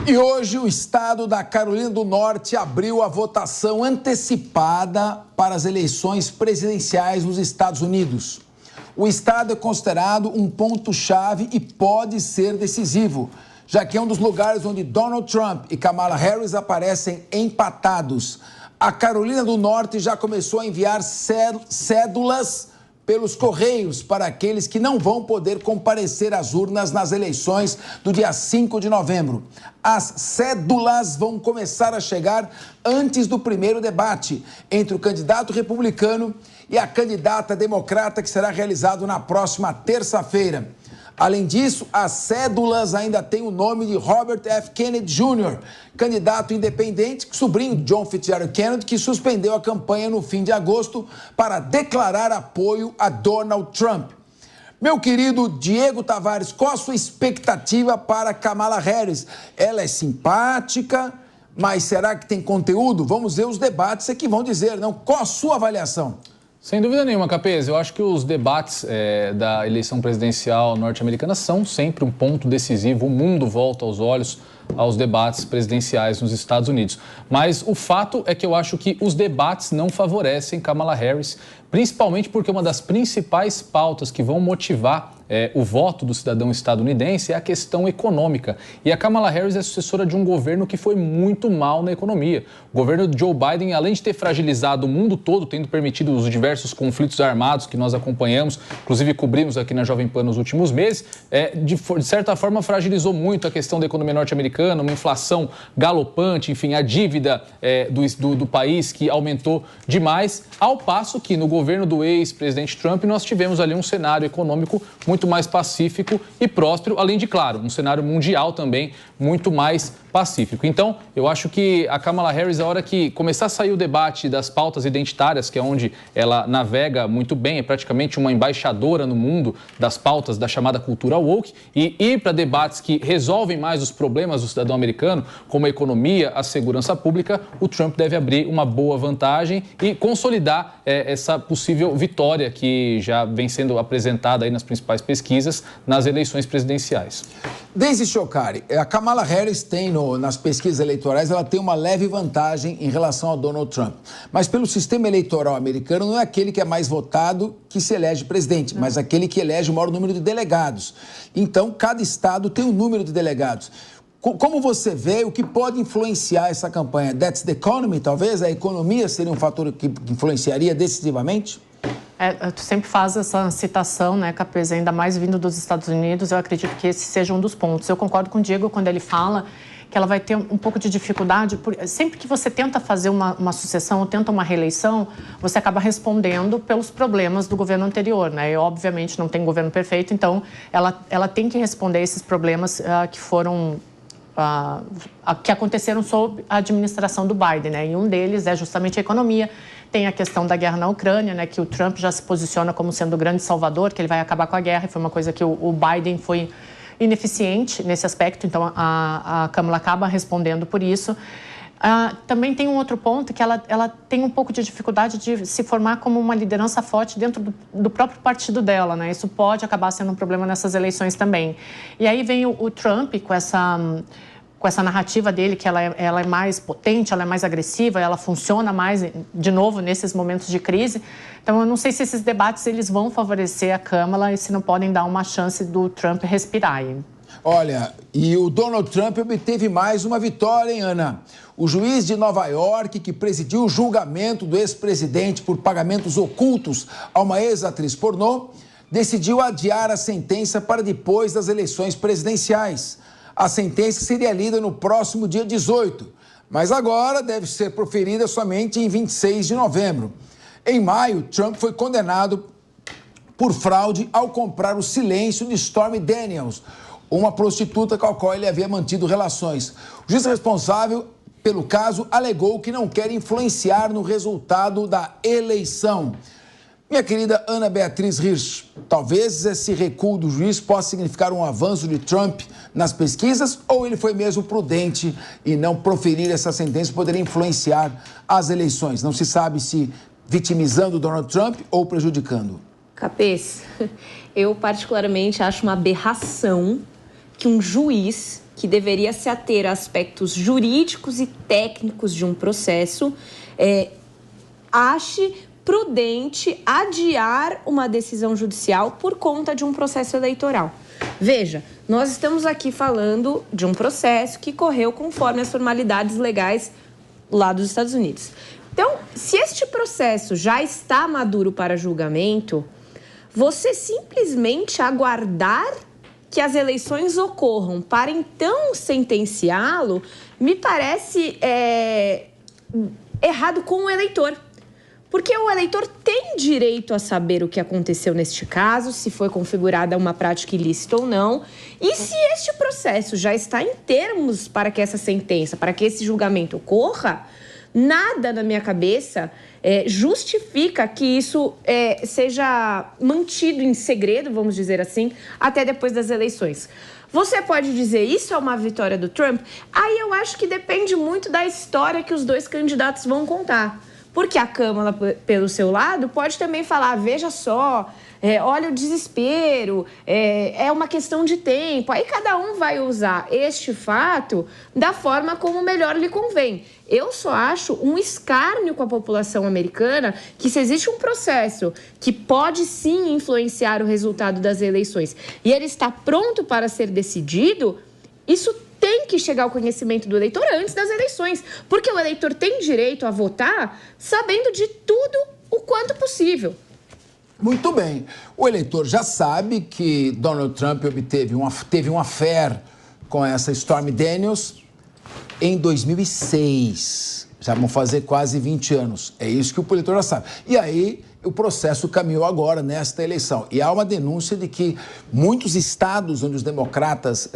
E hoje o estado da Carolina do Norte abriu a votação antecipada para as eleições presidenciais nos Estados Unidos. O estado é considerado um ponto-chave e pode ser decisivo, já que é um dos lugares onde Donald Trump e Kamala Harris aparecem empatados. A Carolina do Norte já começou a enviar cédulas pelos correios para aqueles que não vão poder comparecer às urnas nas eleições do dia 5 de novembro. As cédulas vão começar a chegar antes do primeiro debate entre o candidato republicano e a candidata democrata, que será realizado na próxima terça-feira. Além disso, as cédulas ainda têm o nome de Robert F. Kennedy Jr., candidato independente, sobrinho de John Fitzgerald Kennedy, que suspendeu a campanha no fim de agosto para declarar apoio a Donald Trump. Meu querido Diego Tavares, qual a sua expectativa para Kamala Harris? Ela é simpática, mas será que tem conteúdo? Vamos ver os debates que vão dizer, não? Qual a sua avaliação? Sem dúvida nenhuma, Capês. Eu acho que os debates da eleição presidencial norte-americana são sempre um ponto decisivo. O mundo volta aos olhos aos debates presidenciais nos Estados Unidos. Mas o fato é que eu acho que os debates não favorecem Kamala Harris, principalmente porque uma das principais pautas que vão motivar o voto do cidadão estadunidense é a questão econômica. E a Kamala Harris é sucessora de um governo que foi muito mal na economia. O governo de Joe Biden, além de ter fragilizado o mundo todo, tendo permitido os diversos conflitos armados que nós acompanhamos, inclusive cobrimos aqui na Jovem Pan nos últimos meses, de certa forma fragilizou muito a questão da economia norte-americana, uma inflação galopante, enfim, a dívida do país que aumentou demais, ao passo que no governo do ex-presidente Trump nós tivemos ali um cenário econômico muito mais pacífico e próspero, além de, claro, um cenário mundial também muito mais pacífico. Então, eu acho que a Kamala Harris, a hora que começar a sair o debate das pautas identitárias, que é onde ela navega muito bem, é praticamente uma embaixadora no mundo das pautas da chamada cultura woke, e ir para debates que resolvem mais os problemas do cidadão americano, como a economia, a segurança pública, o Trump deve abrir uma boa vantagem e consolidar essa possível vitória que já vem sendo apresentada aí nas principais pesquisas nas eleições presidenciais. Daisy Chocari, a Kamala Harris tem nas pesquisas eleitorais, ela tem uma leve vantagem em relação a Donald Trump. Mas pelo sistema eleitoral americano, não é aquele que é mais votado que se elege presidente, mas aquele que elege o maior número de delegados. Então, cada estado tem um número de delegados. Como você vê, o que pode influenciar essa campanha? That's the economy, talvez? A economia seria um fator que influenciaria decisivamente? Tu sempre faz essa citação, né, Capês, ainda mais vindo dos Estados Unidos, eu acredito que esse seja um dos pontos. Eu concordo com o Diego quando ele fala que ela vai ter um pouco de dificuldade, sempre que você tenta fazer uma sucessão ou tenta uma reeleição, você acaba respondendo pelos problemas do governo anterior, né? E, obviamente, não tem governo perfeito, então ela tem que responder a esses problemas que foram... que aconteceram sob a administração do Biden, né? E um deles é justamente a economia. Tem a questão da guerra na Ucrânia, né? Que o Trump já se posiciona como sendo o grande salvador, que ele vai acabar com a guerra, e foi uma coisa que o Biden foi ineficiente nesse aspecto, então a Kamala acaba respondendo por isso. Também tem um outro ponto que ela tem um pouco de dificuldade de se formar como uma liderança forte dentro do próprio partido dela, né? Isso pode acabar sendo um problema nessas eleições também. E aí vem o Trump com essa narrativa dele, que ela é mais potente, ela é mais agressiva, ela funciona mais, de novo, nesses momentos de crise. Então, eu não sei se esses debates eles vão favorecer a Kamala e se não podem dar uma chance do Trump respirar. Olha, e o Donald Trump obteve mais uma vitória, hein, Ana? O juiz de Nova York, que presidiu o julgamento do ex-presidente por pagamentos ocultos a uma ex-atriz pornô, decidiu adiar a sentença para depois das eleições presidenciais. A sentença seria lida no próximo dia 18, mas agora deve ser proferida somente em 26 de novembro. Em maio, Trump foi condenado por fraude ao comprar o silêncio de Stormy Daniels, uma prostituta com a qual ele havia mantido relações. O juiz responsável pelo caso alegou que não quer influenciar no resultado da eleição. Minha querida Ana Beatriz Hirsch, talvez esse recuo do juiz possa significar um avanço de Trump nas pesquisas, ou ele foi mesmo prudente e não proferir essa sentença poderia influenciar as eleições? Não se sabe se vitimizando Donald Trump ou prejudicando. Capês, eu particularmente acho uma aberração que um juiz que deveria se ater a aspectos jurídicos e técnicos de um processo, ache prudente adiar uma decisão judicial por conta de um processo eleitoral. Veja, nós estamos aqui falando de um processo que correu conforme as formalidades legais lá dos Estados Unidos. Então, se este processo já está maduro para julgamento, você simplesmente aguardar que as eleições ocorram para então sentenciá-lo, me parece errado com o eleitor. Porque o eleitor tem direito a saber o que aconteceu neste caso, se foi configurada uma prática ilícita ou não. E se este processo já está em termos para que essa sentença, para que esse julgamento ocorra, nada na minha cabeça justifica que isso seja mantido em segredo, vamos dizer assim, até depois das eleições. Você pode dizer isso é uma vitória do Trump? Aí eu acho que depende muito da história que os dois candidatos vão contar. Porque a Câmara, pelo seu lado, pode também falar, veja só, olha o desespero, é uma questão de tempo. Aí cada um vai usar este fato da forma como melhor lhe convém. Eu só acho um escárnio com a população americana que se existe um processo que pode sim influenciar o resultado das eleições e ele está pronto para ser decidido, isso tem que chegar ao conhecimento do eleitor antes das eleições, porque o eleitor tem direito a votar sabendo de tudo o quanto possível. Muito bem. O eleitor já sabe que Donald Trump teve um affair com essa Stormy Daniels em 2006. Já vão fazer quase 20 anos. É isso que o eleitor já sabe. E aí, o processo caminhou agora nesta eleição. E há uma denúncia de que muitos estados onde os democratas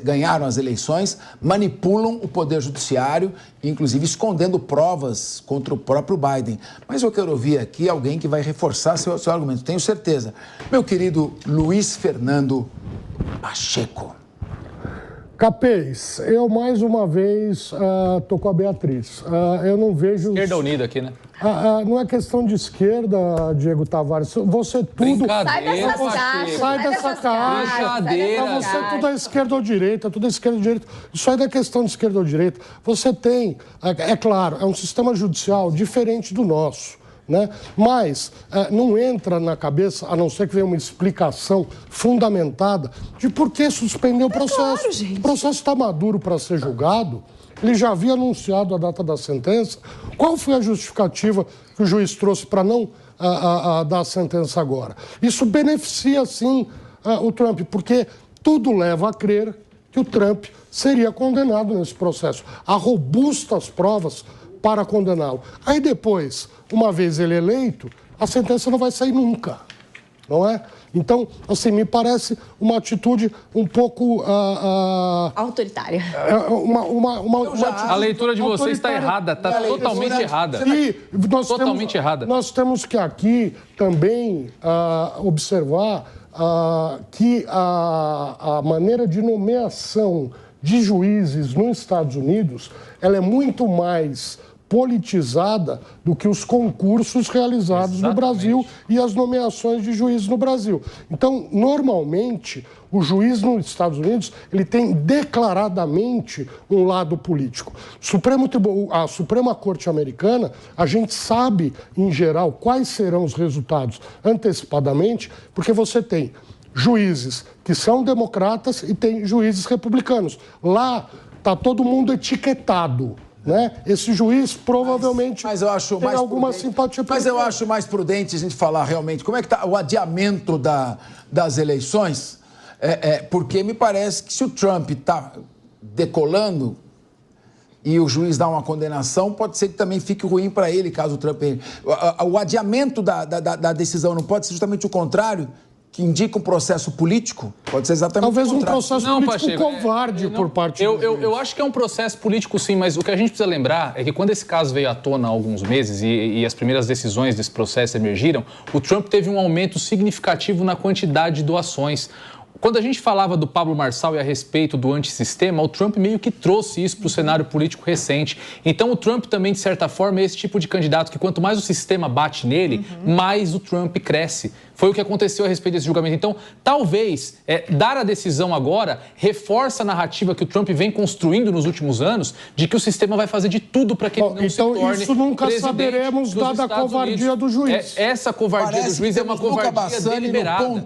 ganharam as eleições manipulam o poder judiciário, inclusive escondendo provas contra o próprio Biden. Mas eu quero ouvir aqui alguém que vai reforçar seu argumento, tenho certeza. Meu querido Luiz Fernando Pacheco. Capês, eu mais uma vez tô com a Beatriz. Eu não vejo... Esquerda unida aqui, né? Não é questão de esquerda, Diego Tavares. Você tudo... Sai dessa caixa. Para você tudo é esquerda ou direita, tudo é esquerda ou direita. Isso aí não é questão de esquerda ou direita. Você tem, é claro, é um sistema judicial diferente do nosso, né? Mas não entra na cabeça, a não ser que venha uma explicação fundamentada de por que suspender o processo. Claro, o processo está maduro para ser julgado. Ele já havia anunciado a data da sentença. Qual foi a justificativa que o juiz trouxe para não dar a sentença agora? Isso beneficia, sim, o Trump, porque tudo leva a crer que o Trump seria condenado nesse processo. Há robustas provas para condená-lo. Aí depois, uma vez ele eleito, a sentença não vai sair nunca, não é? Então, assim, me parece uma atitude um pouco... autoritária. A leitura de vocês está errada, está totalmente errada. E nós temos que aqui também observar que a maneira de nomeação de juízes nos Estados Unidos, ela é muito mais politizada do que os concursos realizados no Brasil e as nomeações de juízes no Brasil. Então, normalmente, o juiz nos Estados Unidos, ele tem declaradamente um lado político. A Suprema Corte Americana, a gente sabe, em geral, quais serão os resultados antecipadamente, porque você tem juízes que são democratas e tem juízes republicanos. Lá está todo mundo etiquetado, né? Esse juiz provavelmente mas eu acho tem mais alguma prudente, simpatia pelo Mas eu acho mais prudente a gente falar realmente como é que está o adiamento das eleições, porque me parece que se o Trump está decolando e o juiz dá uma condenação, pode ser que também fique ruim para ele, caso o Trump... O adiamento da decisão não pode ser justamente o contrário? Que indica um processo político? Pode ser exatamente talvez o contrário. Um processo político covarde por parte eu acho que é um processo político, sim, mas o que a gente precisa lembrar é que quando esse caso veio à tona há alguns meses e as primeiras decisões desse processo emergiram, o Trump teve um aumento significativo na quantidade de doações. Quando a gente falava do Pablo Marçal e a respeito do antissistema, o Trump meio que trouxe isso para o cenário político recente. Então, o Trump também, de certa forma, é esse tipo de candidato que quanto mais o sistema bate nele, mais o Trump cresce. Foi o que aconteceu a respeito desse julgamento. Então, talvez dar a decisão agora reforça a narrativa que o Trump vem construindo nos últimos anos de que o sistema vai fazer de tudo para que ele não se torne Então, isso nunca presidente saberemos, dos dada a Estados covardia Unidos. do juiz. Essa covardia do juiz é uma covardia deliberada.